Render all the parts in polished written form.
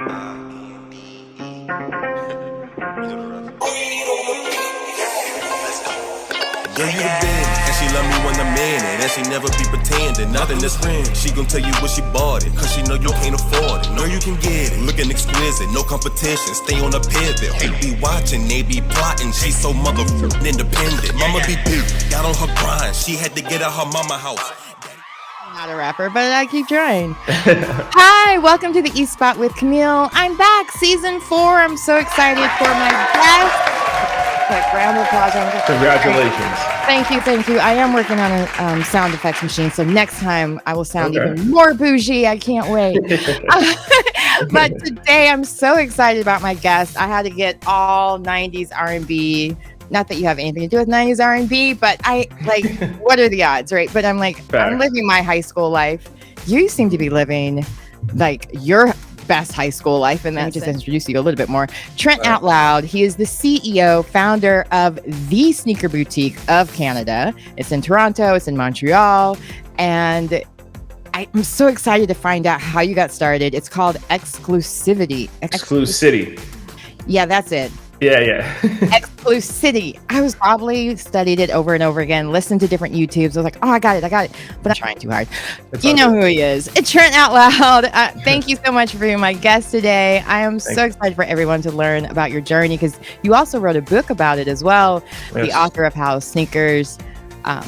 Girl, you the best, and she love me when I'm in it, and she never be pretending, nothing that's friend. She gon' tell you what she bought it, cause she know you can't afford it. Know you can get it, looking exquisite, no competition, stay on a pivot. Who be watching, they be plotting, she so motherfucking independent. Mama be big, got on her grind, she had to get out her mama house. Not a rapper, but I keep trying. Hi, welcome to the E Spot with Camille. I'm back, season 4. I'm so excited for my guest. Like round of applause. Congratulations. Thank you. I am working on a sound effects machine, so next time I will sound even more bougie. I can't wait. But today I'm so excited about my guest. I had to get all 90s R&B. Not that you have anything to do with 90s R&B, but I like, what are the odds, right? But I'm like, I'm living my high school life. You seem to be living like your best high school life, and then just introduce you a little bit more. Trent Out Loud. He is the CEO, founder of the sneaker boutique of Canada. It's in Toronto, it's in Montreal, and I'm so excited to find out how you got started. It's called EXCLUCITY. EXCLUCITY. Yeah, that's it. Yeah. EXCLUCITY. I was probably studied it over and over again, listened to different YouTubes. I was like, oh, I got it. But I'm trying too hard. You know who he is. It's Trent Out Loud. Thank you so much for being my guest today. I am so excited for everyone to learn about your journey, because you also wrote a book about it as well. Yes. The author of How Sneakers, I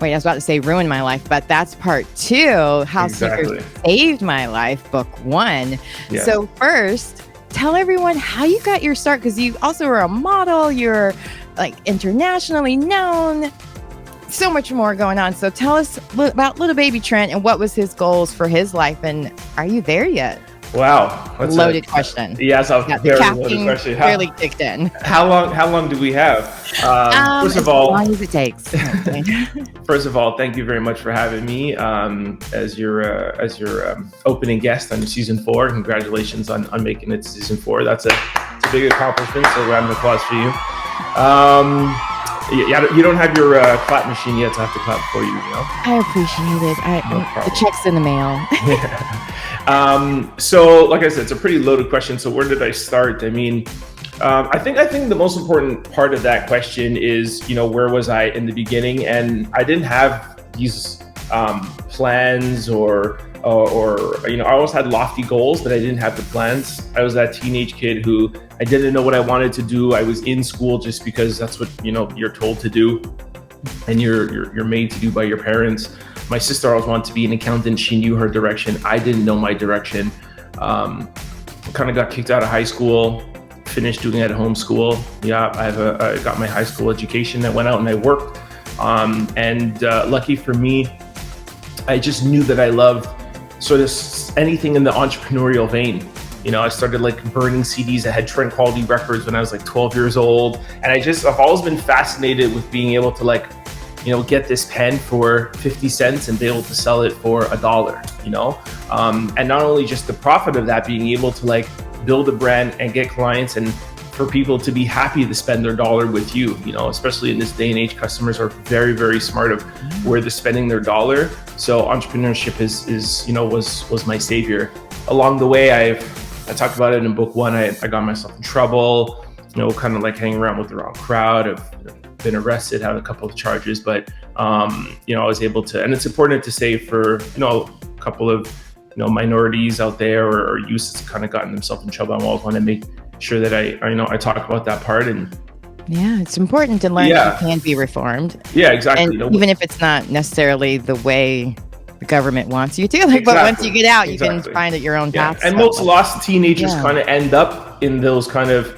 was about to say ruined my life, but that's part 2. How Sneakers saved my life, book 1. Yeah. So first, tell everyone how you got your start, because you also were a model. You're like internationally known. So much more going on. So tell us about little baby Trent and what was his goals for his life, and are you there yet? Wow, loaded question. Yes, a very loaded question. Really kicked in. How long do we have? First of all, as long as it takes. First of all, thank you very much for having me as your opening guest on season 4. Congratulations on making it to season 4. It's a big accomplishment. So round of applause for you. You don't have your clap machine yet, so I have to clap for you. I appreciate it. The check's in the mail. So like I said, it's a pretty loaded question. So where did I start? I mean, I think the most important part of that question is, where was I in the beginning? And I didn't have these plans or I always had lofty goals, but I didn't have the plans. I was that teenage kid who I didn't know what I wanted to do. I was in school just because that's what you're told to do, and you're made to do by your parents. My sister always wanted to be an accountant. She knew her direction. I didn't know my direction. Kind of got kicked out of high school, finished doing it at home school. Yeah, I got my high school education. I went out and I worked. Lucky for me, I just knew that I loved sort of anything in the entrepreneurial vein. I started like burning CDs that had Trent quality records when I was like 12 years old. And I've always been fascinated with being able to get this pen for 50 cents and be able to sell it for $1, and not only just the profit of that, being able to build a brand and get clients, and for people to be happy to spend their dollar with you, especially in this day and age. Customers are very, very smart of where they're spending their dollar. So entrepreneurship was my savior. Along the way, I talked about it in book 1. I got myself in trouble, kind of hanging around with the wrong crowd. I've been arrested, had a couple of charges, but I was able to, and it's important to say for a couple of minorities out there or youths that's kind of gotten themselves in trouble, I always want to make sure that I talk about that part. And it's important to learn that you can be reformed. Yeah, exactly. And even if it's not necessarily the way the government wants you to, but once you get out, you can find it your own path. And most lost teenagers kind of end up in those kind of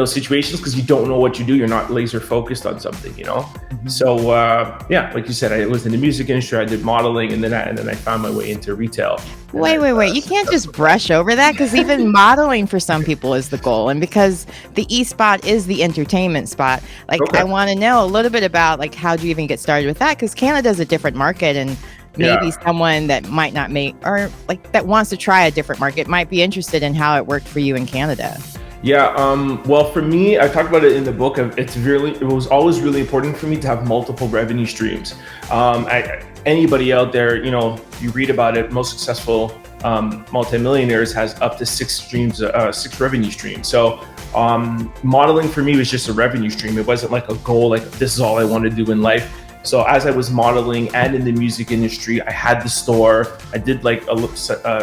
situations because you don't know what you do. You're not laser focused on something, Mm-hmm. So like you said, I was in the music industry. I did modeling, and then I found my way into retail. Wait! You can't just brush over that, because even modeling for some people is the goal, and because the E Spot is the entertainment spot. I want to know a little bit about how do you even get started with that? Because Canada is a different market, and maybe someone that might not make, or that wants to try a different market might be interested in how it worked for you in Canada. Yeah, well, for me, I talked about it in the book. It was always really important for me to have multiple revenue streams. Anybody out there, you read about it, most successful multimillionaires has up to six revenue streams. So modeling for me was just a revenue stream. It wasn't like a goal, like this is all I want to do in life. So as I was modeling and in the music industry, I had the store, I did like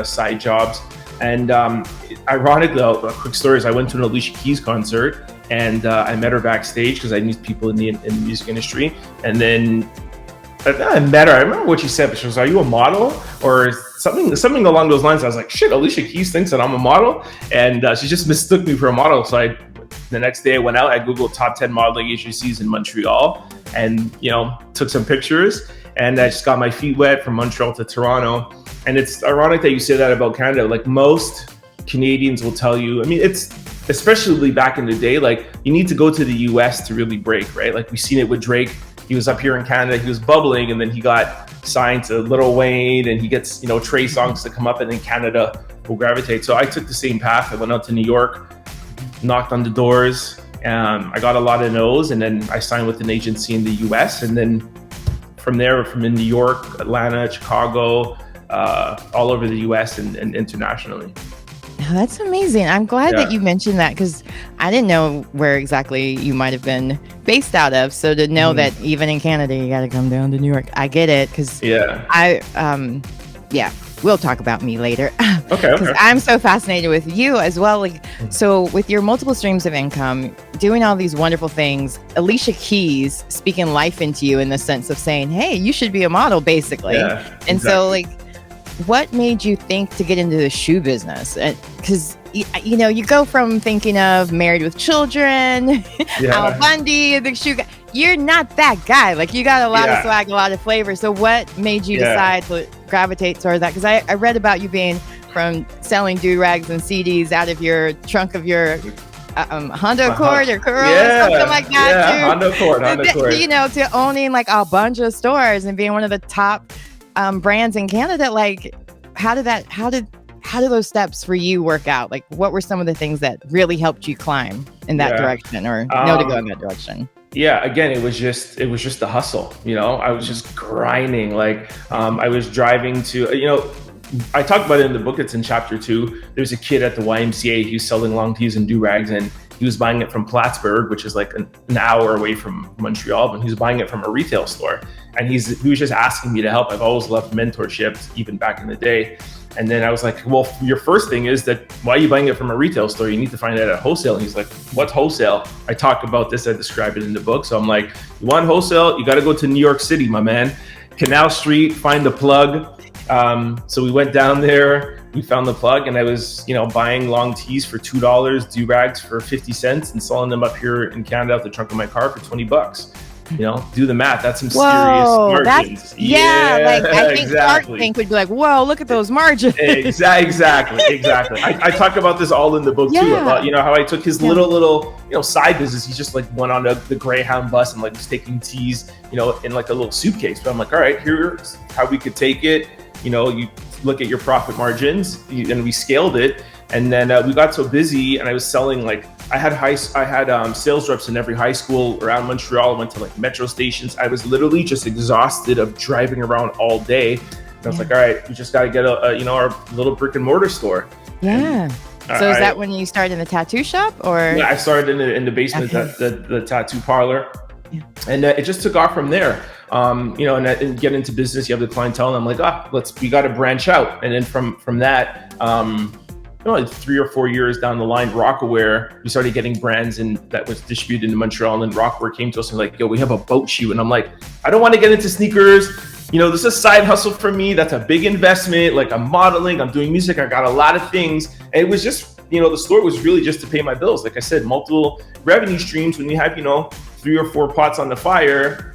side jobs. And ironically, a quick story is I went to an Alicia Keys concert and I met her backstage because I knew people in the music industry. And then I met her. I remember what she said, but she was, "Are you a model?" or something along those lines. I was like, "Shit, Alicia Keys thinks that I'm a model," and she just mistook me for a model. So the next day I went out, I Googled top 10 modeling agencies in Montreal, and took some pictures, and I just got my feet wet from Montreal to Toronto. And it's ironic that you say that about Canada. Like most Canadians will tell you, I mean, it's especially back in the day, like you need to go to the US to really break, right? Like we've seen it with Drake. He was up here in Canada, he was bubbling, and then he got signed to Lil Wayne, and he gets, Trey songs to come up, and then Canada will gravitate. So I took the same path. I went out to New York, knocked on the doors, I got a lot of no's, and then I signed with an agency in the US. And then from there, from in New York, Atlanta, Chicago, all over the US and internationally. Oh, that's amazing. I'm glad that you mentioned that because I didn't know where exactly you might have been based out of. So to know that even in Canada, you got to come down to New York. I get it because we'll talk about me later. Okay. I'm so fascinated with you as well. Like, so with your multiple streams of income, doing all these wonderful things, Alicia Keys speaking life into you in the sense of saying, "Hey, you should be a model," basically. Yeah, and exactly. So like, what made you think to get into the shoe business? Because you go from thinking of Married with Children, Al Bundy, the shoe guy. You're not that guy. Like you got a lot of swag, a lot of flavor. So what made you decide to gravitate towards that? Because I read about you being from selling do-rags and CDs out of your trunk of your Honda Accord or Corolla, something like that. Yeah, Honda Accord. To owning like a bunch of stores and being one of the top brands in Canada. Like, how did those steps for you work out? Like, what were some of the things that really helped you climb in that direction, or know to go in that direction? Yeah, again, it was just the hustle. I was just grinding. Like, I was driving to, I talked about it in the book. It's in chapter 2. There's a kid at the YMCA. He was selling long tees and do-rags, and he was buying it from Plattsburgh, which is like an hour away from Montreal, but he was buying it from a retail store. And he was just asking me to help. I've always loved mentorship, even back in the day. And then I was like, well, your first thing is that why are you buying it from a retail store? You need to find it at wholesale. And he's like, what's wholesale? I talk about this, I describe it in the book. So I'm like, you want wholesale? You got to go to New York City, my man. Canal Street, find the plug. So we went down there, we found the plug, and I was, buying long tees for $2, do-rags for 50 cents and selling them up here in Canada out the trunk of my car for $20. Do the math. That's some serious margins. I think Shark Tank would be like, whoa, look at those margins. Exactly. I talk about this all in the book too, about, how I took his little, side business. He just like went on the Greyhound bus and like was taking teas, in like a little suitcase. But I'm like, all right, here's how we could take it. You look at your profit margins, and we scaled it. And then we got so busy, and I was selling like, I had sales reps in every high school around Montreal. I went to like metro stations. I was literally just exhausted of driving around all day. And I was like, all right, we just got to get our little brick and mortar store. Yeah. So is that when you started in the tattoo shop, or? Yeah, I started in the basement, the tattoo parlor. Yeah. And it just took off from there. And get into business, you have the clientele, and I'm like, we got to branch out. And then from that, 3 or 4 years down the line, Rockaware, we started getting brands that was distributed in Montreal, and then Rockaware came to us and like, yo, we have a boat shoe. And I'm like, I don't want to get into sneakers. This is a side hustle for me. That's a big investment. Like, I'm modeling, I'm doing music. I got a lot of things. And it was just, the store was really just to pay my bills. Like I said, multiple revenue streams. When you have, 3 or 4 pots on the fire,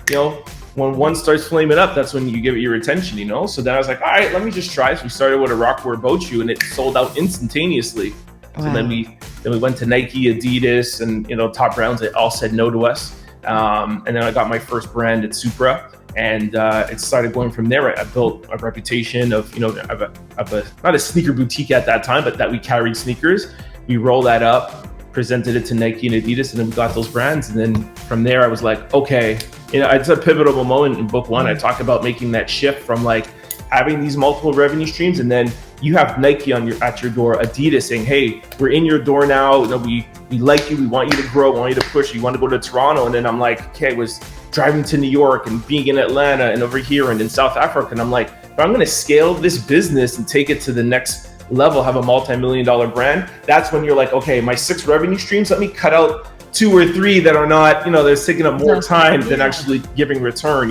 when one starts flaming up, that's when you give it your attention, So then I was like, all right, let me just try. So we started with a Rockaware boat shoe, and it sold out instantaneously. Wow. So then we went to Nike, Adidas, and top brands. They all said no to us. And then I got my first brand at Supra, and it started going from there. I built a reputation of not a sneaker boutique at that time, but that we carried sneakers. We rolled that up presented it to Nike and Adidas, and then we got those brands. And then from there, I was like, okay, it's a pivotal moment in book one. I talk about making that shift from like having these multiple revenue streams, and then you have Nike at your door, Adidas saying, hey, we're in your door now. We like you. We want you to grow. We want you to push. You want to go to Toronto. And then I'm like, okay, I was driving to New York and being in Atlanta and over here and in South Africa. And I'm like, if I'm going to scale this business and take it to the next level, have a multi-million-dollar brand, that's when you're like, okay, my 6 revenue streams, let me cut out 2 or 3 that are not, they're taking up more time than actually giving return,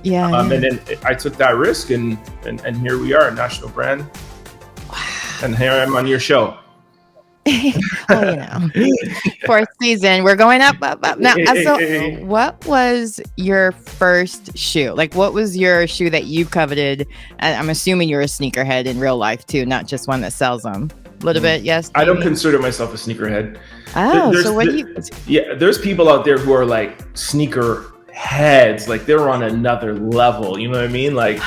Yeah. And then I took that risk, and here we are, a national brand. Wow. And here I am on your show. Well, 4th season, we're going up. Now, so what was your first shoe? Like, what was your shoe that you coveted? I'm assuming you're a sneakerhead in real life too, not just one that sells them. A little bit, yes? I don't consider myself a sneakerhead. Oh, so what do you... Yeah, there's people out there who are like sneaker heads, like they're on another level, you know what I mean? Like,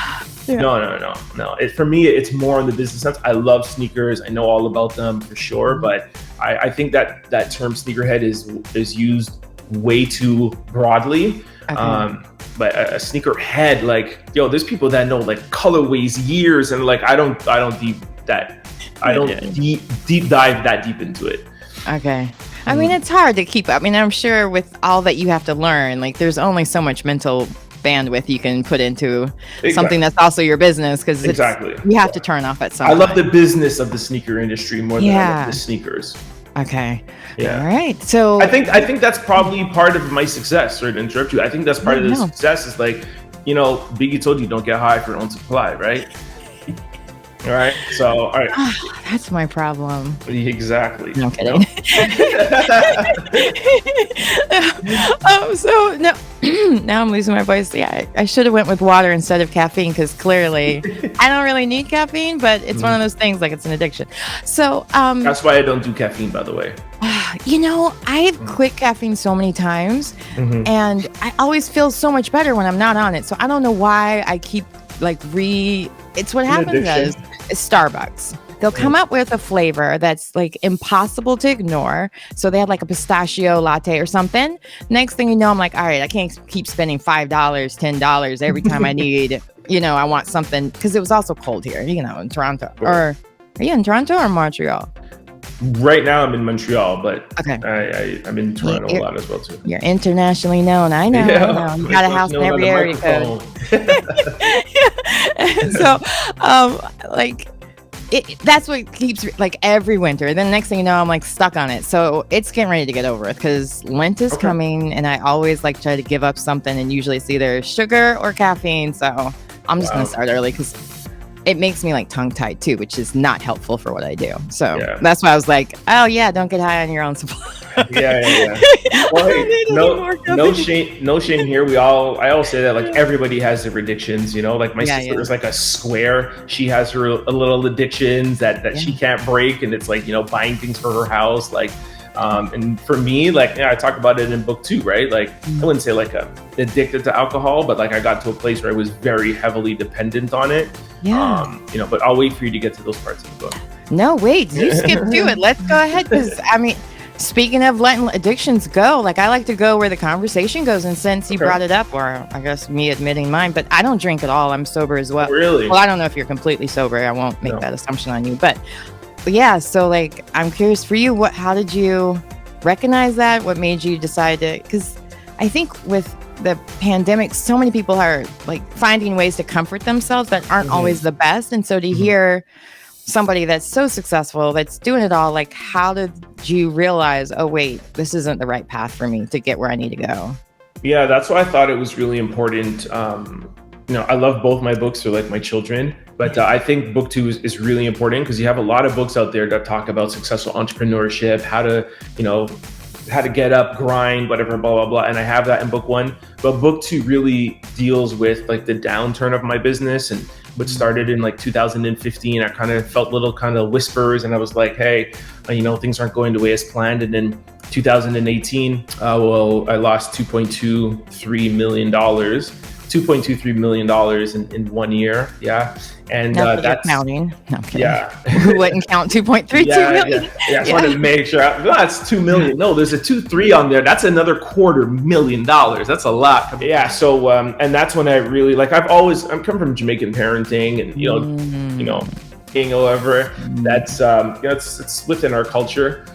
yeah. No. For me, it's more in the business sense. I love sneakers. I know all about them for sure, but I think that term sneakerhead is used way too broadly. Okay. But a sneaker head, like, there's people that know like colorways, years, and like I don't deep dive that deep into it. Okay. I mean, it's hard to keep up. I mean, I'm sure with all that you have to learn, like there's only so much mental bandwidth you can put into something that's also your business, because you have to turn off at some point. I love the business of the sneaker industry more than I love the sneakers. Okay. Yeah. All right. So I think that's probably part of my success. Sorry to interrupt you. I think that's part of the success is like, Biggie told you don't get high for your own supply, right? All right. So, all right. That's my problem. Exactly. No kidding. So no, now I'm losing my voice. Yeah, I should have went with water instead of caffeine, because clearly I don't really need caffeine, but it's one of those things, like it's an addiction. So that's why I don't do caffeine, by the way. I've quit caffeine so many times, and I always feel so much better when I'm not on it. So I don't know why I keep it's what happens is Starbucks. They'll come up with a flavor that's like impossible to ignore. So they had like a pistachio latte or something. Next thing you know, I'm like, all right, I can't keep spending $5, $10 every time I need, I want something. Because it was also cold here, in Toronto. Or are you in Toronto or Montreal? Right now I'm in Montreal, but okay. I'm in Toronto a lot as well too. You're internationally known. I know. You got a house in every area code. So, that's what keeps like every winter. Then next thing you know, I'm like stuck on it. So it's getting ready to get over with, because Lent is coming, and I always like try to give up something, and usually it's either sugar or caffeine. So I'm just gonna start early, because it makes me like tongue tied too, which is not helpful for what I do. So that's why I was like, oh yeah, don't get high on your own supply. Yeah. Well, hey, no shame here. I always say that like everybody has their addictions, like my sister is like a square. She has her little addictions that she can't break. And it's like, buying things for her house. Like, and for me, like, I talk about it in book 2, right? Like, I wouldn't say like addicted to alcohol, but like I got to a place where I was very heavily dependent on it. Yeah. But I'll wait for you to get to those parts of the book. No, wait, you skip through it. Let's go ahead. Because speaking of letting addictions go, like I like to go where the conversation goes. And since you brought it up, or I guess me admitting mine, but I don't drink at all. I'm sober as well. Really? Well, I don't know if you're completely sober. I won't make that assumption on you. But yeah, so like I'm curious for you, how did you recognize that? What made you decide to? Because I think with the pandemic, so many people are like finding ways to comfort themselves that aren't always the best. And so to hear somebody that's so successful, that's doing it all, like how did you realize, oh wait, this isn't the right path for me to get where I need to go? Yeah, that's why I thought it was really important. I love both my books, they're like my children, but I think book 2 is really important, because you have a lot of books out there that talk about successful entrepreneurship, how to get up, grind, whatever, blah, blah, blah. And I have that in book 1, but book 2 really deals with like the downturn of my business, and what started in like 2015. I kind of felt little kind of whispers, and I was like, hey, things aren't going the way as planned. And then 2018, I lost $2.23 million. $2.23 million in 1 year. Yeah. And that's counting. No, I'm kidding. Yeah. Who wouldn't count 2.32 million? I just wanted to make sure. That's 2 million. No, there's a 2.3 on there. That's another $250,000. That's a lot. Yeah. So, and that's when I really I'm come from Jamaican parenting, and being however, that's it's within our culture.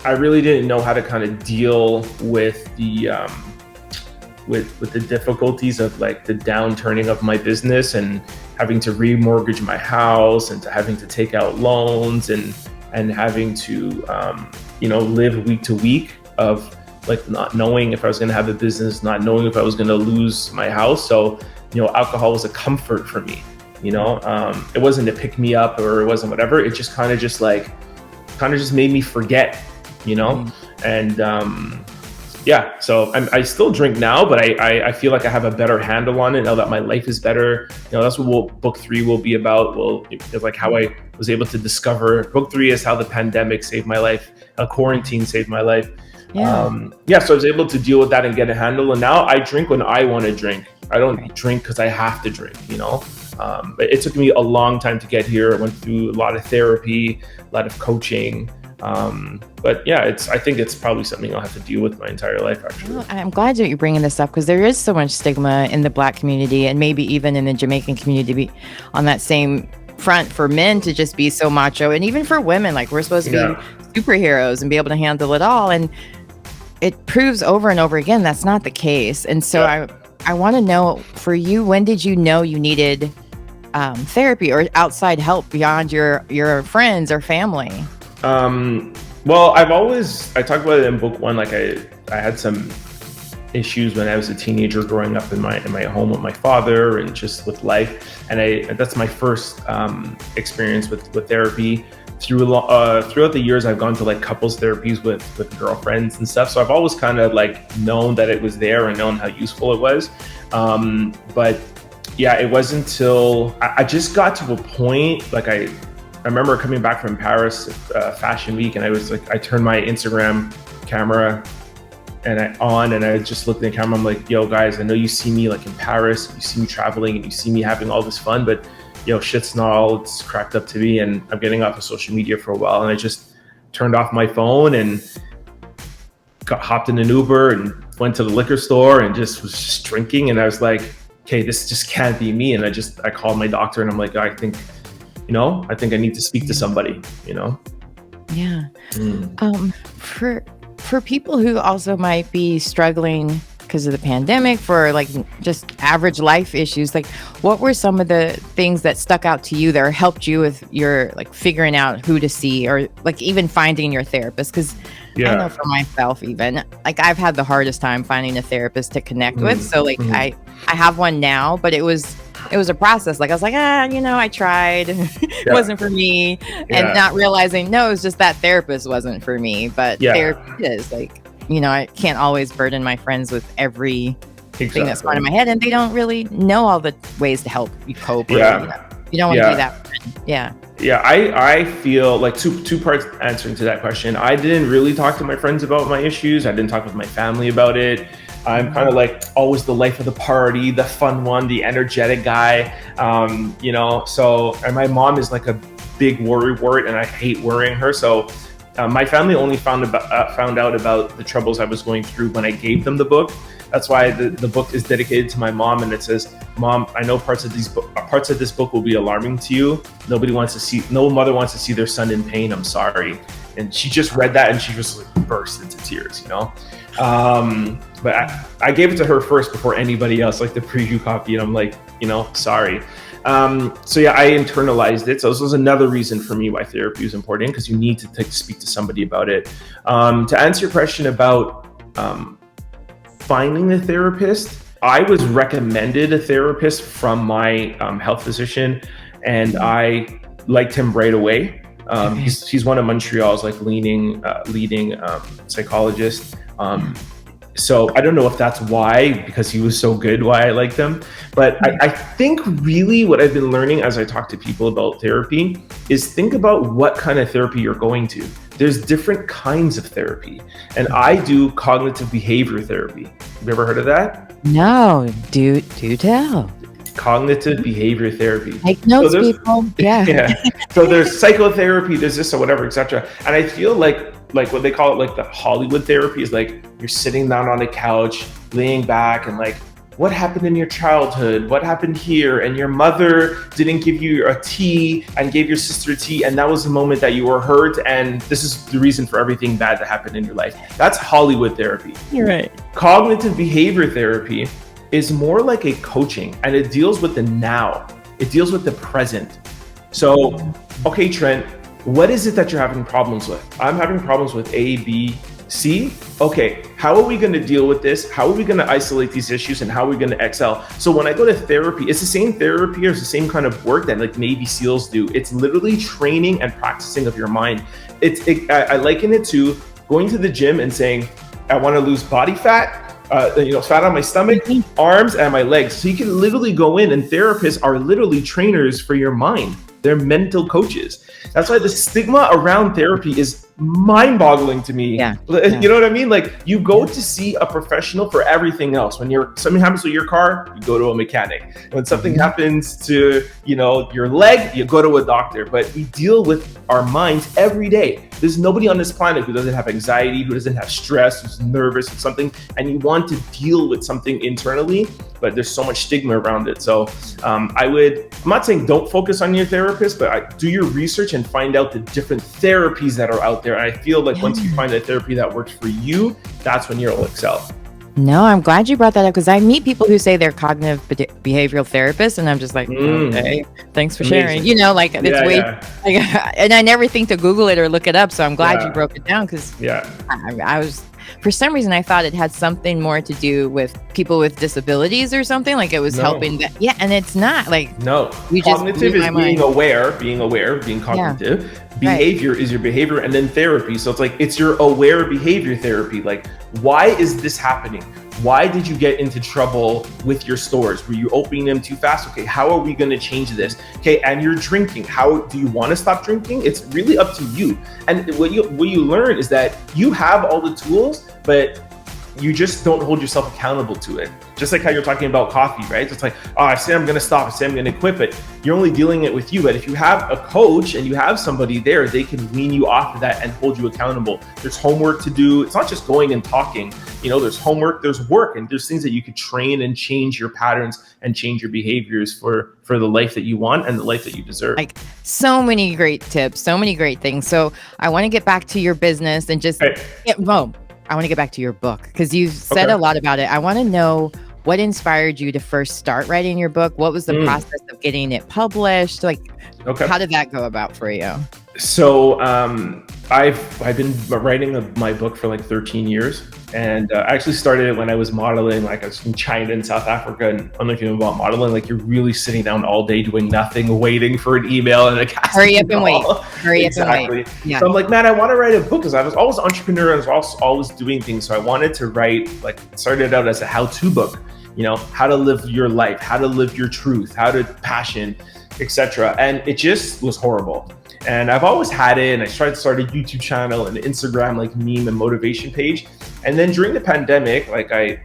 I really didn't know how to kind of deal with the with the difficulties of like the downturning of my business and having to remortgage my house and to having to take out loans and having to live week to week of like not knowing if I was going to have a business, not knowing if I was going to lose my house. So alcohol was a comfort for me. It wasn't to pick me up or it wasn't whatever. It just kind of just made me forget. And so I still drink now, but I feel like I have a better handle on it now that my life is better. That's what book 3 will be about. It's like how I was able to discover. Book 3 is how the pandemic saved my life, quarantine saved my life. So I was able to deal with that and get a handle. And now I drink when I want to drink. I don't drink because I have to drink, But it took me a long time to get here. I went through a lot of therapy, a lot of coaching. I think it's probably something I'll have to deal with my entire life, actually. Well, I'm glad that you're bringing this up because there is so much stigma in the Black community and maybe even in the Jamaican community on that same front for men to just be so macho, and even for women, like we're supposed to be superheroes and be able to handle it all. And it proves over and over again that's not the case. And so I want to know, for you, when did you know you needed therapy or outside help beyond your friends or family? Well, I talked about it in book 1. Like I had some issues when I was a teenager growing up in my home with my father and just with life. And that's my first experience with therapy. Throughout the years, I've gone to like couples therapies with girlfriends and stuff. So I've always kind of like known that it was there and known how useful it was. It wasn't until I just got to a point, like I remember coming back from Paris Fashion Week, and I turned my Instagram camera and I just looked at the camera. I'm like, yo guys, I know you see me like in Paris, you see me traveling and you see me having all this fun, but shit's not all it's cracked up to be, and I'm getting off of social media for a while. And I just turned off my phone and hopped in an Uber and went to the liquor store and was just drinking. And I was like, okay, this just can't be me. And I called my doctor and I'm like, I think I need to speak to somebody, Yeah. For people who also might be struggling because of the pandemic, for like just average life issues, like what were some of the things that stuck out to you that helped you with your like figuring out who to see, or like even finding your therapist? Because I know for myself, even like I've had the hardest time finding a therapist to connect with. So like I have one now, but it was a process. Like I was like, I tried, it wasn't for me, and not realizing, no, it was just that therapist wasn't for me. But therapy is like, I can't always burden my friends with every thing that's going in my head, and they don't really know all the ways to help you cope. You don't want to be that friend. Yeah, I feel like two parts answering to that question. I didn't really talk to my friends about my issues. I didn't talk with my family about it. I'm kind of like always the life of the party, the fun one, the energetic guy. And my mom is like a big worry, and I hate worrying her. So my family only found out about the troubles I was going through when I gave them the book. That's why the book is dedicated to my mom, and it says, "Mom, I know parts of this book will be alarming to you. No mother wants to see their son in pain. I'm sorry." And she just read that and she just like burst into tears, But I gave it to her first before anybody else, like the preview copy, and I'm like, sorry. I internalized it. So this was another reason for me why therapy is important, because you need to speak to somebody about it. To answer your question about finding a therapist, I was recommended a therapist from my health physician, and I liked him right away. He's one of Montreal's like leading psychologists. So I don't know if that's why, because he was so good, why I liked him. But I think really what I've been learning as I talk to people about therapy is think about what kind of therapy you're going to. there's different kinds of therapy. And I do cognitive behavior therapy. Have you ever heard of that? No, do tell. Cognitive behavior therapy. Take notes, people. Yeah. Yeah. So there's psychotherapy, there's this or whatever, etc. And I feel like what they call it, like the Hollywood therapy, is like you're sitting down on a couch, laying back, and like, what happened in your childhood? What happened here? And your mother didn't give you a tea and gave your sister tea, and that was the moment that you were hurt, and this is the reason for everything bad that happened in your life. That's Hollywood therapy. You're right. Cognitive behavior therapy is more like a coaching, and it deals with the now. It deals with the present. So, okay, Trent, what is it that you're having problems with? I'm having problems with A, B, C. Okay, how are we going to deal with this? How are we going to isolate these issues, and how are we going to excel? So when I go to therapy, it's the same therapy, or it's the same kind of work that like Navy SEALs do. It's literally training and practicing of your mind. I liken it to going to the gym and saying, I want to lose body fat, fat on my stomach, arms, and my legs. So you can literally go in, and therapists are literally trainers for your mind. They're mental coaches. That's why the stigma around therapy is mind-boggling to me. Yeah. You know what I mean? Like, you go to see a professional for everything else. When something happens with your car, you go to a mechanic. When something happens to, your leg, you go to a doctor. But we deal with our minds every day. There's nobody on this planet who doesn't have anxiety, who doesn't have stress, who's nervous with something, and you want to deal with something internally, but there's so much stigma around it. So I'm not saying don't focus on your therapist, but do your research and find out the different therapies that are out there. And I feel like once you find a therapy that works for you, that's when you'll excel. No, I'm glad you brought that up, because I meet people who say they're cognitive behavioral therapists, and I'm just like, okay, thanks for sharing. It's way, and I never think to Google it or look it up. So I'm glad you broke it down, because I was, for some reason, I thought it had something more to do with people with disabilities or something, like it was helping that. Yeah, and it's not like cognitive is being aware, being cognitive. Yeah. Behavior is your behavior, and then therapy. So it's like, it's your aware behavior therapy. Like, why is this happening? Why did you get into trouble with your stores? Were you opening them too fast? Okay, how are we going to change this? Okay, and you're drinking. How do you want to stop drinking? It's really up to you. And what you learn is that you have all the tools, but you just don't hold yourself accountable to it. Just like how you're talking about coffee, right? It's like, I say I'm going to stop, I say I'm going to quit, but you're only dealing it with you. But if you have a coach and you have somebody there, they can wean you off of that and hold you accountable. There's homework to do. It's not just going and talking. There's homework, there's work, and there's things that you could train and change your patterns and change your behaviors for the life that you want and the life that you deserve. Like, so many great tips, so many great things. So I want to get back to your business and just I want to get back to your book, because you've said a lot about it. I want to know what inspired you to first start writing your book. What was the process of getting it published? Like, how did that go about for you? So I've been writing my book for like 13 years. And I actually started it when I was modeling. Like, I was in China and South Africa. And I don't know if you know about modeling. Like, you're really sitting down all day doing nothing, waiting for an email and a casting Hurry up and wait. Exactly. Yeah. So I'm like, man, I want to write a book, because I was always an entrepreneur. I was always doing things. So I wanted to write, like, started out as a how-to book, how to live your life, how to live your truth, how to passion, etc. And it just was horrible. And I've always had it. And I tried to start a YouTube channel and Instagram, like, meme and motivation page. And then during the pandemic, like, I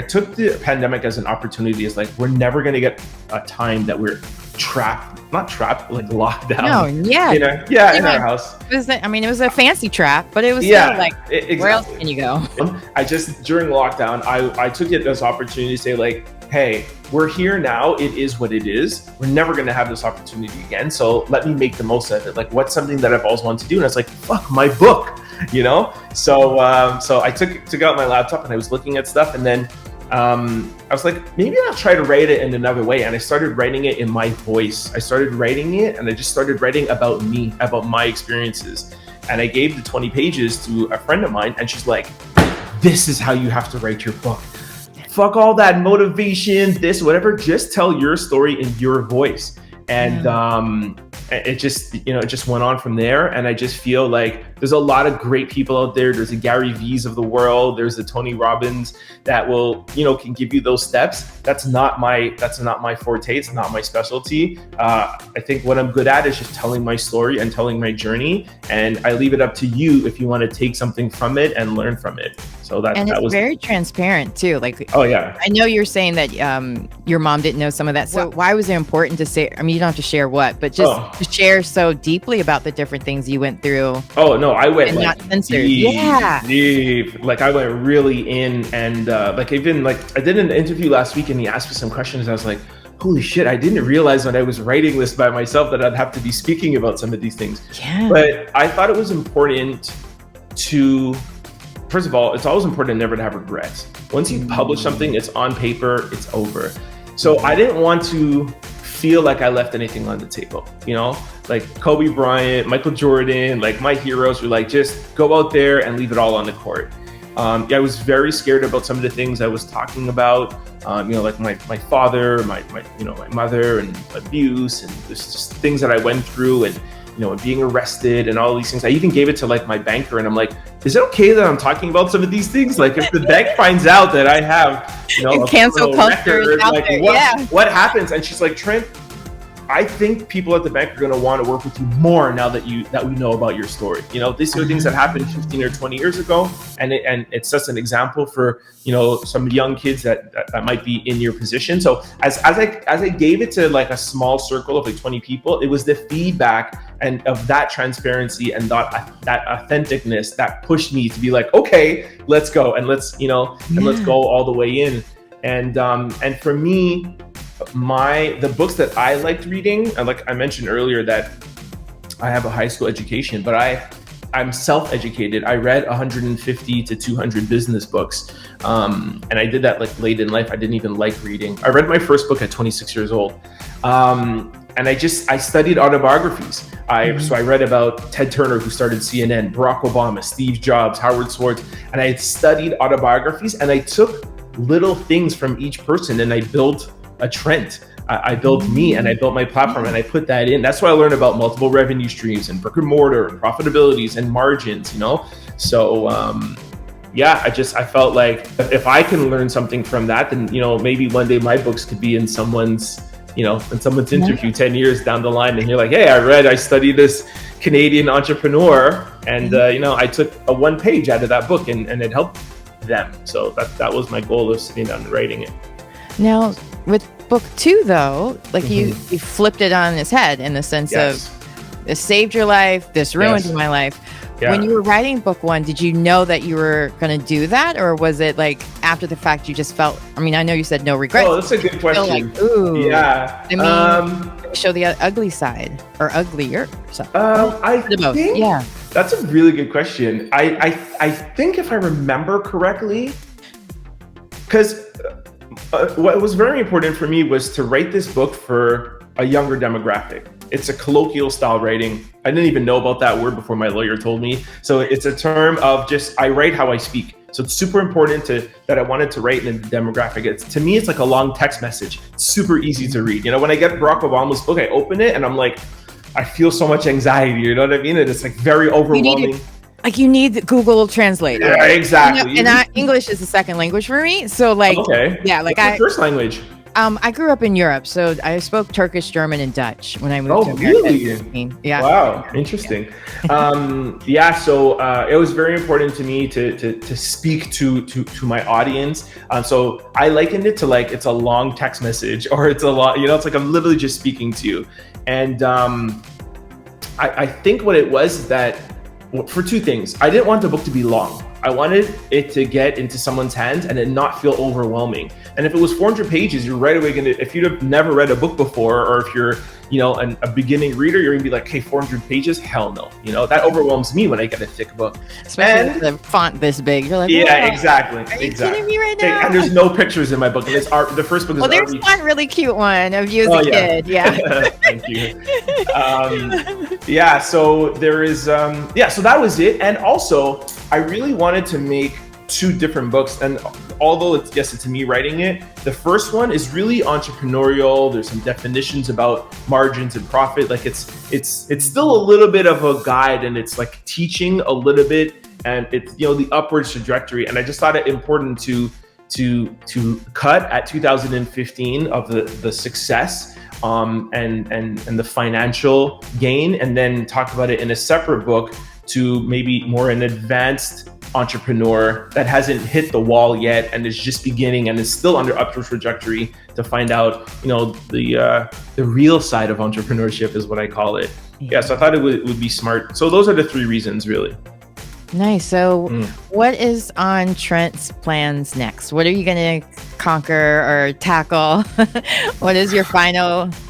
took the pandemic as an opportunity. It's like, we're never going to get a time that we're not trapped, like locked down. No, in our house. It was a fancy trap, but it was still like, where else can you go? During lockdown, I took it as an opportunity to say, like, hey, we're here now. It is what it is. We're never going to have this opportunity again. So let me make the most of it. Like, what's something that I've always wanted to do? And I was like, fuck, my book, So I took out my laptop and I was looking at stuff. And then I was like, maybe I'll try to write it in another way. And I started writing it in my voice. I started writing it, and I just started writing about me, about my experiences. And I gave the 20 pages to a friend of mine, and she's like, this is how you have to write your book. Fuck all that motivation, this, whatever. Just tell your story in your voice. And it just, it just went on from there. And I just feel like there's a lot of great people out there. There's the Gary V's of the world. There's the Tony Robbins that will, can give you those steps. That's not my forte. It's not my specialty. I think what I'm good at is just telling my story and telling my journey. And I leave it up to you if you want to take something from it and learn from it. So that was very transparent too. Like, oh yeah, I know you're saying that your mom didn't know some of that. So why was it important to say? I mean, you don't have to share what, but just to share so deeply about the different things you went through. Oh no, I went and not censored. Deep. Like I went really in, and I did an interview last week, and he asked me some questions. I was like, holy shit, I didn't realize when I was writing this by myself that I'd have to be speaking about some of these things. Yeah. But I thought it was important to. First of all, it's always important never to have regrets. Once you publish something, it's on paper, it's over. So I didn't want to feel like I left anything on the table, like Kobe Bryant, Michael Jordan, like my heroes were like, just go out there and leave it all on the court. I was very scared about some of the things I was talking about, like my father, my mother, and abuse, and there's just things that I went through, and and being arrested and all these things. I even gave it to like my banker, and I'm like, is it okay that I'm talking about some of these things? Like if the bank finds out that I have, a cancel culture record, out like there. what happens? And she's like, Trent, I think people at the bank are going to want to work with you more now that we know about your story. These are things that happened 15 or 20 years ago, and it's just an example for some young kids that might be in your position. So as I gave it to like a small circle of like 20 people, it was the feedback and of that transparency and that authenticness that pushed me to be like, okay, let's go and let's go all the way in. And for me, the books that I liked reading, and like I mentioned earlier that I have a high school education, but I'm self-educated. I read 150 to 200 business books. And I did that like late in life. I didn't even like reading. I read my first book at 26 years old. And I studied autobiographies. So I read about Ted Turner, who started CNN, Barack Obama, Steve Jobs, Howard Schwartz, and I studied autobiographies, and I took little things from each person and I built a Trent. I built me, and I built my platform, and I put that in. That's why I learned about multiple revenue streams and brick and mortar and profitabilities and margins, So I felt like if I can learn something from that, then maybe one day my books could be in someone's interview 10 years down the line, and you're like, hey, I studied this Canadian entrepreneur, and I took a one page out of that book, and it helped them. So that was my goal of sitting down and writing it. Now, with book 2, though, like you flipped it on its head in the sense of this saved your life, this ruined my life. Yeah. When you were writing book 1, did you know that you were going to do that? Or was it like after the fact you just felt, I mean, I know you said no regrets. Oh, that's a good question. Like, ooh, yeah. I mean, show the ugly side or uglier side. I think, yeah. That's a really good question. I think if I remember correctly, because what was very important for me was to write this book for a younger demographic. It's a colloquial style writing. I didn't even know about that word before my lawyer told me. So it's a term of just, I write how I speak. So it's super important that I wanted to write in the demographic. To me, it's like a long text message. It's super easy to read. When I get Barack Obama's book, I open it and I'm like, I feel so much anxiety. You know what I mean? And it's like very overwhelming. You need Google Translate. Yeah, exactly. English is the second language for me. So what's your first language? I grew up in Europe, so I spoke Turkish, German, and Dutch when I moved to America. Really? Yeah. Wow, interesting. So it was very important to me to speak to my audience. So I likened it to like it's a long text message, or it's a lot. It's like I'm literally just speaking to you. And I think what it was is that for two things, I didn't want the book to be long. I wanted it to get into someone's hands and it not feel overwhelming. And if it was 400 pages, you're right away if you'd have never read a book before, or if you're, a beginning reader, you're gonna be like, hey, 400 pages? Hell no. That overwhelms me when I get a thick book. Especially with the font this big. You're like, yeah, exactly. Are you kidding me right now? And there's no pictures in my book. And it's art. The first book is there's one really cute one of you as a kid. Yeah. Thank you. So there is, so that was it. And also, I really wanted to make two different books, and although it's me writing it, the first one is really entrepreneurial. There's some definitions about margins and profit. Like it's still a little bit of a guide, and it's like teaching a little bit, and it's the upwards trajectory. And I just thought it important to cut at 2015 of the success and the financial gain, and then talk about it in a separate book to maybe more an advanced entrepreneur that hasn't hit the wall yet and is just beginning and is still under upward trajectory, to find out the real side of entrepreneurship is what I call it. Yeah, so I thought it would be smart. So those are the three reasons, really. Nice. So what is on Trent's plans next? What are you going to conquer or tackle? What is your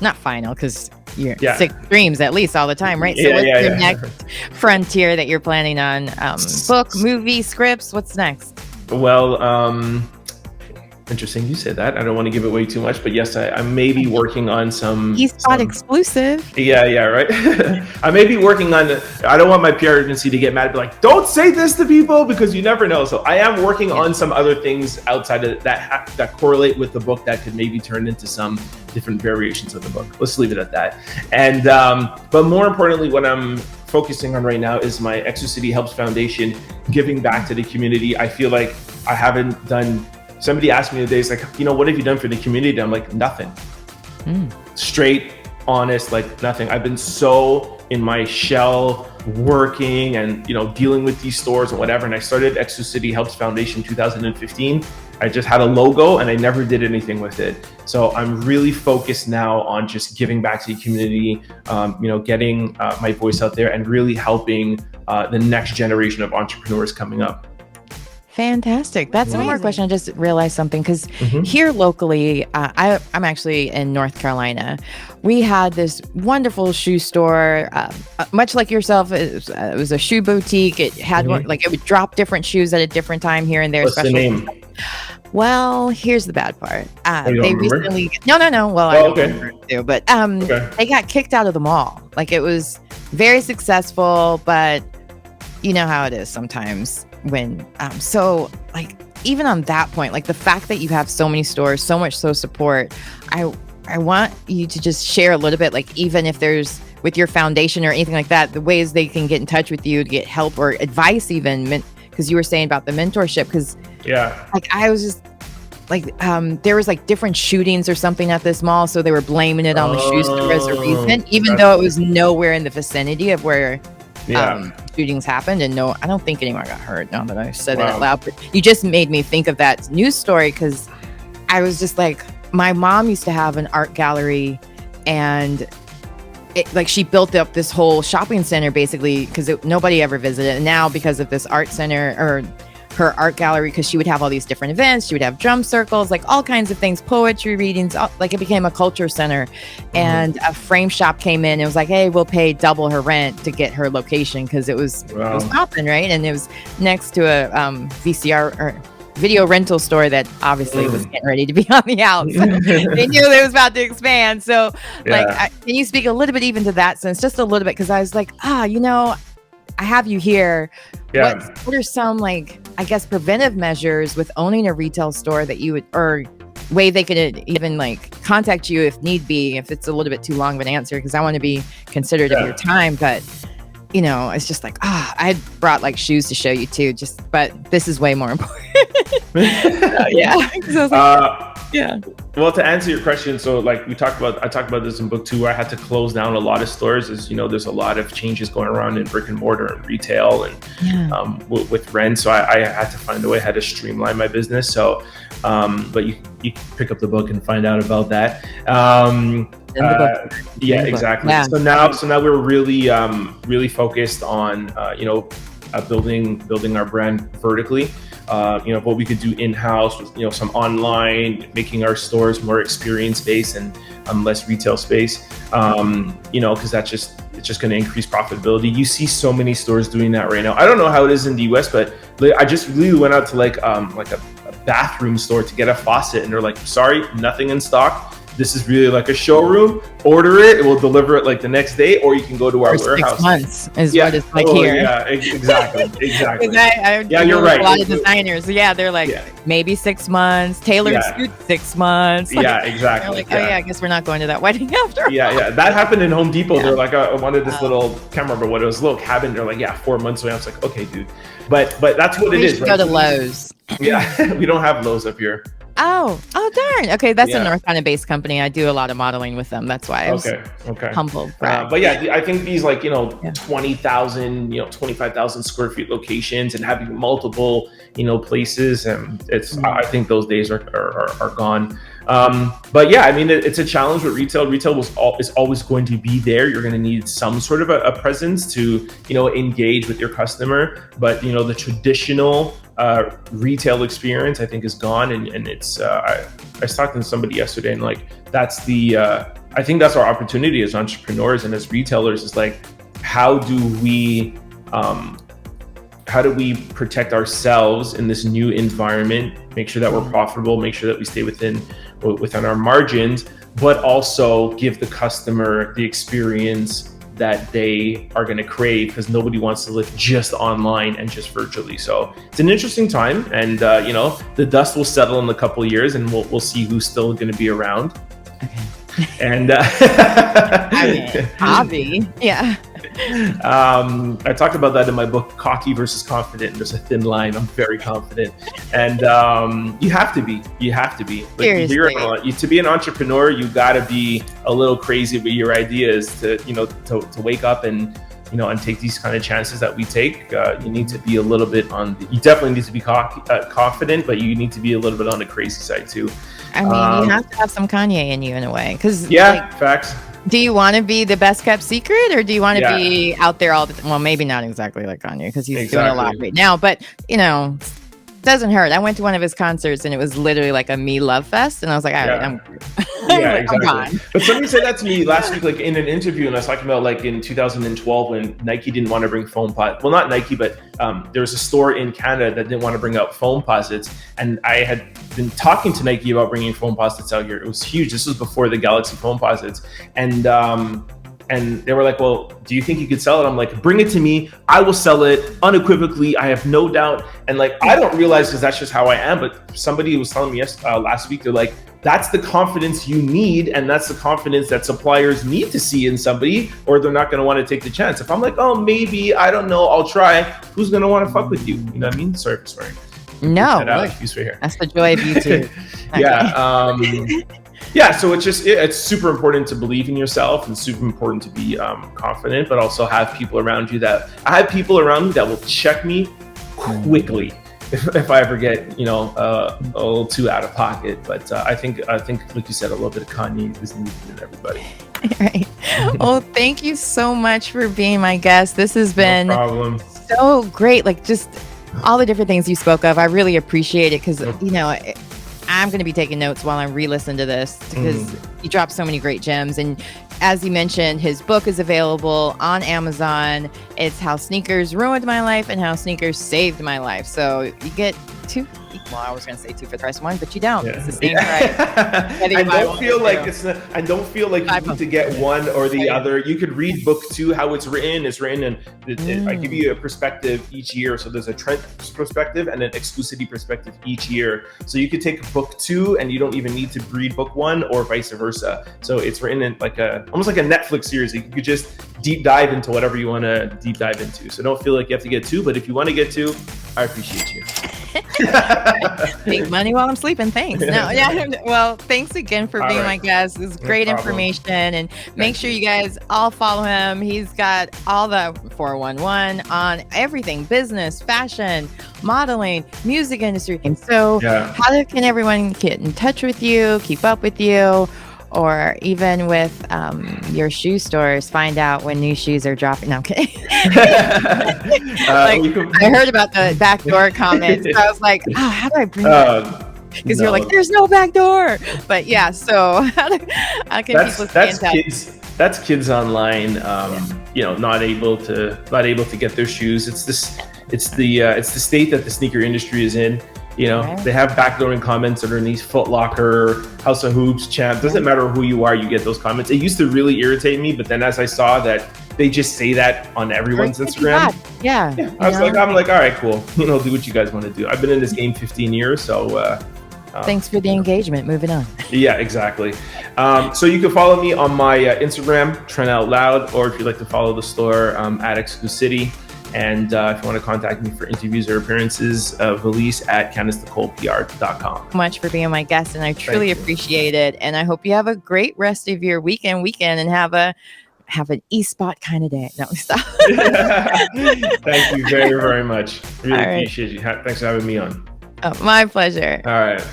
not final, because you're 6 dreams at least all the time, right? So what's your next frontier that you're planning on? Book, movie, scripts? What's next? Well, interesting you said that. I don't want to give away too much, but yes, I may be working on some... Eastspot exclusive. Yeah, right? I may be working on... I don't want my PR agency to get mad and be like, don't say this to people, because you never know. So I am working on some other things outside of that correlate with the book that could maybe turn into some different variations of the book. Let's leave it at that. And but more importantly, what I'm focusing on right now is my EXCLUCITY Helps Foundation, giving back to the community. I feel like I haven't done... Somebody asked me today, it's like, what have you done for the community? I'm like, nothing. Straight, honest, like nothing. I've been so in my shell working and, dealing with these stores and whatever. And I started EXCLUCITY Helps Foundation 2015. I just had a logo and I never did anything with it. So I'm really focused now on just giving back to the community, getting my voice out there and really helping the next generation of entrepreneurs coming up. Fantastic. That's one more question. I just realized something, because here locally, I'm actually in North Carolina. We had this wonderful shoe store, much like yourself. It was a shoe boutique. It had it would drop different shoes at a different time here and there. What's the name? Well, here's the bad part. They recently... No. Well, I don't remember too, but they got kicked out of the mall. Like, it was very successful, but you know how it is sometimes. When so like, even on that point, like the fact that you have so many stores, so much support, I want you to just share a little bit, like, even if there's with your foundation or anything like that, the ways they can get in touch with you to get help or advice, even because you were saying about the mentorship. Because like, I was just like, there was like different shootings or something at this mall, so they were blaming it on the shoe store as a reason, even though it was nowhere in the vicinity of where shootings happened. And no, I don't think anyone got hurt, now that I said it out loud. But you just made me think of that news story, because I was just like, my mom used to have an art gallery, and she built up this whole shopping center basically, because nobody ever visited. And now, because of this art center, or her art gallery, because she would have all these different events, she would have drum circles, like all kinds of things, poetry readings, like it became a culture center. And a frame shop came in and was like, hey, we'll pay double her rent to get her location, because it was popping, right? And it was next to a VCR or video rental store that obviously was getting ready to be on the outs. They knew it was about to expand. So can you speak a little bit even to that sense, just a little bit? Because I was like, I have you here. What are some, like, I guess, preventive measures with owning a retail store that you would, or way they could even like contact you if need be, if it's a little bit too long of an answer, because I want to be considerate of your time. But it's just like, I brought like shoes to show you too, but this is way more important. Well, to answer your question, so like I talked about this in book 2, where I had to close down a lot of stores. As there's a lot of changes going around in brick and mortar and retail and with rent. So I had to find a way how to streamline my business. So, but you can pick up the book and find out about that. Exactly. Yeah. So now we're really focused on building our brand vertically. What we could do in-house with, some online, making our stores more experience-based and less retail space, because it's just going to increase profitability. You see so many stores doing that right now. I don't know how it is in the US, but I just really went out to like a bathroom store to get a faucet, and they're like, sorry, nothing in stock. this is really like a showroom. Order it; we'll deliver it like the next day, or you can go to our warehouse. 6 months is what it's like here. Yeah, exactly. I You're right. A lot of designers, they're like maybe 6 months. Tailored suit 6 months. Like, yeah, exactly. They're like, oh yeah, I guess we're not going to that wedding after. Yeah. That happened in Home Depot. They're like, I wanted this little, can't remember what it was, a little cabin. They're like, 4 months away. I was like, okay, dude. But that's what it is. Right? Go to Lowe's. Yeah, we don't have Lowe's up here. Oh darn. Okay, that's a North Carolina based company. I do a lot of modeling with them. That's why I was humbled. But I think these 20,000, 25,000 square feet locations and having multiple, places, and it's I think those days are gone. But yeah, I mean, it's a challenge with retail. Retail is always going to be there. You're going to need some sort of a presence to, engage with your customer. But, the traditional retail experience, I think, is gone. And it's, I was talking to somebody yesterday, and that's I think that's our opportunity as entrepreneurs and as retailers, is how do we protect ourselves in this new environment, make sure that we're profitable, make sure that we stay within our margins, but also give the customer the experience that they are going to crave, because nobody wants to live just online and just virtually. So it's an interesting time, and the dust will settle in a couple of years, and we'll see who's still going to be around. Okay. And Avi, yeah. I talked about that in my book, Cocky versus Confident. There's a thin line. I'm very confident, and you have to be. To be an entrepreneur, you got to be a little crazy with your ideas to wake up and and take these kind of chances that we take. You need to be a little bit you definitely need to be confident, but you need to be a little bit on the crazy side too. I mean, you have to have some Kanye in you in a way, because facts. Do you want to be the best kept secret, or do you want to be out there all the time? Well, maybe not exactly like Kanye, because he's doing a lot right now, but doesn't hurt. I went to one of his concerts, and it was literally like a me love fest, and I was like, all right, I'm exactly. I'm gone. But somebody said that to me last week, in an interview, and I was talking about in 2012 when Nike didn't want to bring foam posit. Well, not Nike, but there was a store in Canada that didn't want to bring out foam posits, and I had been talking to Nike about bringing foam posits out here. It was huge. This was before the Galaxy foam posits, and they were like, well, do you think you could sell it? I'm like, bring it to me. I will sell it unequivocally. I have no doubt. And I don't realize, because that's just how I am. But somebody was telling me last week, they're like, that's the confidence you need. And that's the confidence that suppliers need to see in somebody, or they're not going to want to take the chance. If I'm like, oh, maybe, I don't know, I'll try. Who's going to want to fuck with you? You know what I mean? Sorry for swearing. No, that's the joy of YouTube. Yeah, so it's super important to believe in yourself, and super important to be confident, but also have people around you that will check me quickly if I ever get a little too out of pocket. But I think like you said, a little bit of Kanye is needed in everybody. Right. Well, thank you so much for being my guest. This has been so great. Just all the different things you spoke of, I really appreciate it, because I'm going to be taking notes while I'm re-listening to this, because he dropped so many great gems. And as you mentioned, his book is available on Amazon. It's How Sneakers Ruined My Life and How Sneakers Saved My Life. So you get two. Well, I was going to say 2 for the price of 1, but you don't. Yeah. It's the same price. I don't feel like you need to get one or the other. You could read book 2, how it's written. It's written, and I give you a perspective each year. So there's a Trent perspective and an EXCLUCITY perspective each year. So you could take book 2 and you don't even need to read book 1, or vice versa. So it's written in almost like a Netflix series. You could just deep dive into whatever you want to deep dive into. So don't feel like you have to get 2, but if you want to get 2, I appreciate you. Make money while I'm sleeping. Thanks. No, yeah. Well, thanks again for being my guest. It was great information, and make sure you guys all follow him. He's got all the 411 on everything: business, fashion, modeling, music industry. And so, how can everyone get in touch with you, keep up with you, or even with your shoe stores, find out when new shoes are dropping? No, I'm kidding. I heard about the backdoor comments. So I was like, how do I bring that? Because you're like, there's no backdoor. But yeah, so how can people stay in touch? That's kids online, not able to get their shoes. It's the state that the sneaker industry is in. They have backdooring comments underneath Foot Locker, House of Hoops, Champ. Doesn't matter who you are, you get those comments. It used to really irritate me, but then as I saw that they just say that on everyone's Instagram, I'm like, all right, cool. Do what you guys want to do. I've been in this game 15 years, so thanks for the engagement. Moving on. Yeah, exactly. So you can follow me on my Instagram, Trent Out Loud, or if you'd like to follow the store at EXCLUCITY. And if you want to contact me for interviews or appearances, Valise at CandiceNicolePR.com. Much for being my guest, and I truly appreciate it. And I hope you have a great rest of your weekend, and have an E-Spot kind of day. No, stop. Thank you very, very much. Really appreciate you. Thanks for having me on. Oh, my pleasure. All right.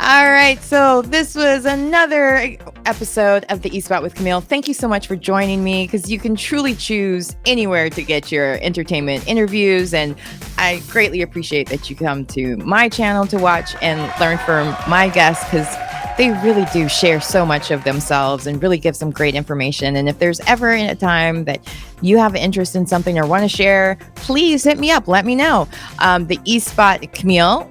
All right. So this was another episode of the E-Spot with Camille. Thank you so much for joining me, because you can truly choose anywhere to get your entertainment interviews. And I greatly appreciate that you come to my channel to watch and learn from my guests, because they really do share so much of themselves and really give some great information. And if there's ever a time that you have an interest in something or want to share, please hit me up. Let me know. The E-Spot Camille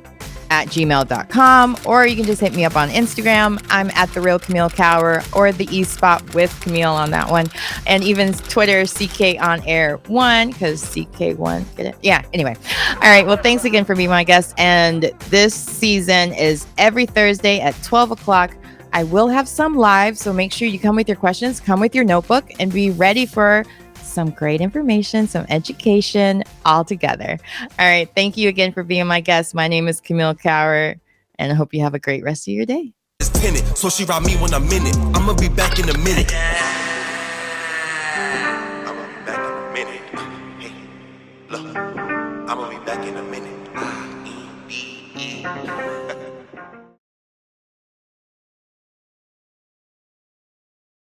at gmail.com, or you can just hit me up on Instagram. I'm at The Real Camille Kauer, or the E-Spot with Camille on that one. And even Twitter, CK On Air 1, because CK1, get it? Yeah, anyway. All right, well, thanks again for being my guest. And this season is every Thursday at 12 o'clock. I will have some live, so make sure you come with your questions, come with your notebook, and be ready for some great information, some education all together. All right. Thank you again for being my guest. My name is Camille Kauer, and I hope you have a great rest of your day. So she robbed me when I'm in it. I'ma be back in a minute. I'ma be back in a minute.